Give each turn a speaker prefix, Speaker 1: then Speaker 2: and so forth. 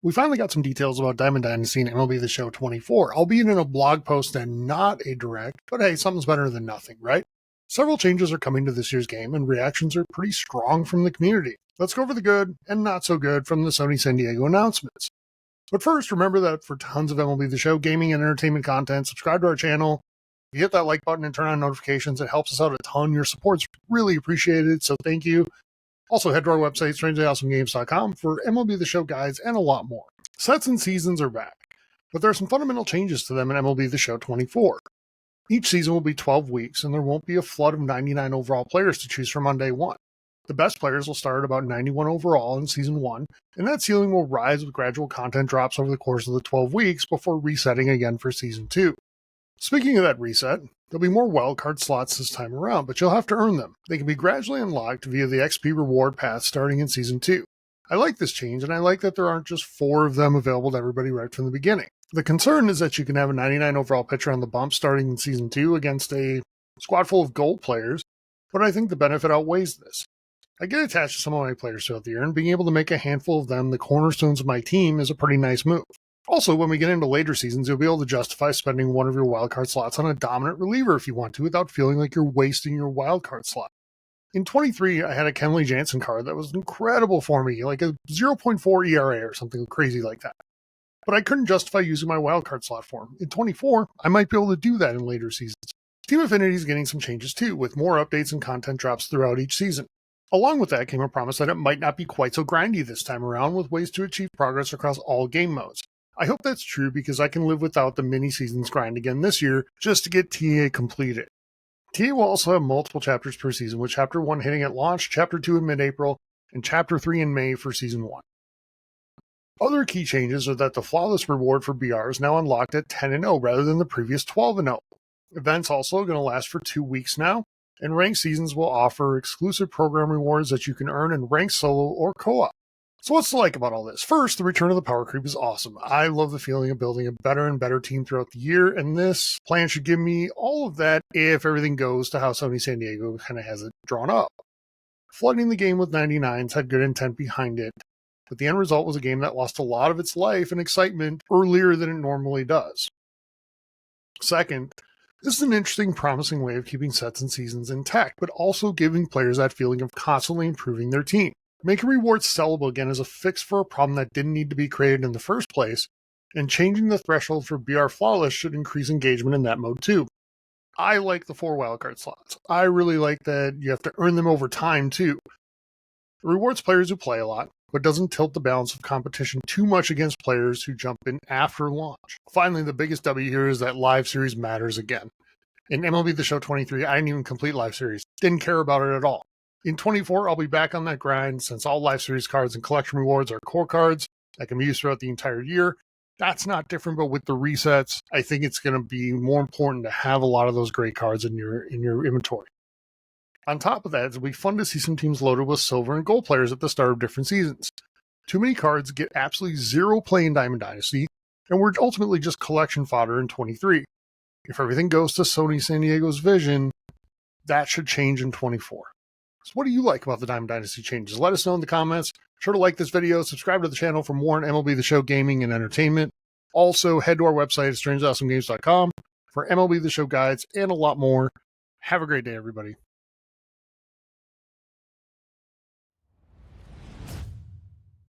Speaker 1: We finally got some details about Diamond Dynasty and MLB The Show 24, albeit in a blog post and not a direct, but hey, something's better than nothing, right? Several changes are coming to this year's game, and reactions are pretty strong from the community. Let's go over the good and not so good from the Sony San Diego announcements. But first, remember that for tons of MLB The Show gaming and entertainment content, subscribe to our channel. If you hit that like button and turn on notifications, it helps us out a ton. Your support's really appreciated, so thank you. Also, head to our website, strategize.com, for MLB The Show guides and a lot more. Sets and seasons are back, but there are some fundamental changes to them in MLB The Show 24. Each season will be 12 weeks, and there won't be a flood of 99 overall players to choose from on day one. The best players will start at about 91 overall in Season 1, and that ceiling will rise with gradual content drops over the course of the 12 weeks before resetting again for Season 2. Speaking of that reset, there'll be more wildcard slots this time around, but you'll have to earn them. They can be gradually unlocked via the XP reward path starting in Season 2. I like this change, and I like that there aren't just 4 of them available to everybody right from the beginning. The concern is that you can have a 99 overall pitcher on the bump starting in Season 2 against a squad full of gold players, but I think the benefit outweighs this. I get attached to some of my players throughout the year, and being able to make a handful of them the cornerstones of my team is a pretty nice move. Also, when we get into later seasons, you'll be able to justify spending one of your wildcard slots on a dominant reliever if you want to, without feeling like you're wasting your wildcard slot. In 23, I had a Kenley Jansen card that was incredible for me, like a 0.4 ERA or something crazy like that. But I couldn't justify using my wildcard slot for him. In 24, I might be able to do that in later seasons. Team Affinity is getting some changes too, with more updates and content drops throughout each season. Along with that came a promise that it might not be quite so grindy this time around, with ways to achieve progress across all game modes. I hope that's true because I can live without the mini-seasons grind again this year just to get TA completed. TA will also have multiple chapters per season, with Chapter 1 hitting at launch, Chapter 2 in mid-April, and Chapter 3 in May for Season 1. Other key changes are that the Flawless reward for BR is now unlocked at 10-0 rather than the previous 12-0. Events also going to last for 2 weeks now, and ranked seasons will offer exclusive program rewards that you can earn in ranked solo or co-op. So what's to like about all this? First, the return of the power creep is awesome. I love the feeling of building a better and better team throughout the year, and this plan should give me all of that if everything goes to how Sony San Diego kind of has it drawn up. Flooding the game with 99s had good intent behind it, but the end result was a game that lost a lot of its life and excitement earlier than it normally does. Second, this is an interesting, promising way of keeping sets and seasons intact, but also giving players that feeling of constantly improving their team. Making rewards sellable again is a fix for a problem that didn't need to be created in the first place, and changing the threshold for BR Flawless should increase engagement in that mode too. I like the 4 wildcard slots. I really like that you have to earn them over time too. It rewards players who play a lot, but doesn't tilt the balance of competition too much against players who jump in after launch. Finally, the biggest W here is that Live Series matters again. In MLB The Show 23, I didn't even complete Live Series. Didn't care about it at all. In 24, I'll be back on that grind since all Live Series cards and collection rewards are core cards that can be used throughout the entire year. That's not different, but with the resets, I think it's going to be more important to have a lot of those great cards in your inventory. On top of that, it'll be fun to see some teams loaded with silver and gold players at the start of different seasons. Too many cards get absolutely zero play in Diamond Dynasty, and we're ultimately just collection fodder in 23. If everything goes to Sony San Diego's vision, that should change in 24. So what do you like about the Diamond Dynasty changes? Let us know in the comments. Be sure to like this video, subscribe to the channel for more on MLB The Show gaming and entertainment. Also, head to our website at strategize.com for MLB The Show guides and a lot more. Have a great day, everybody.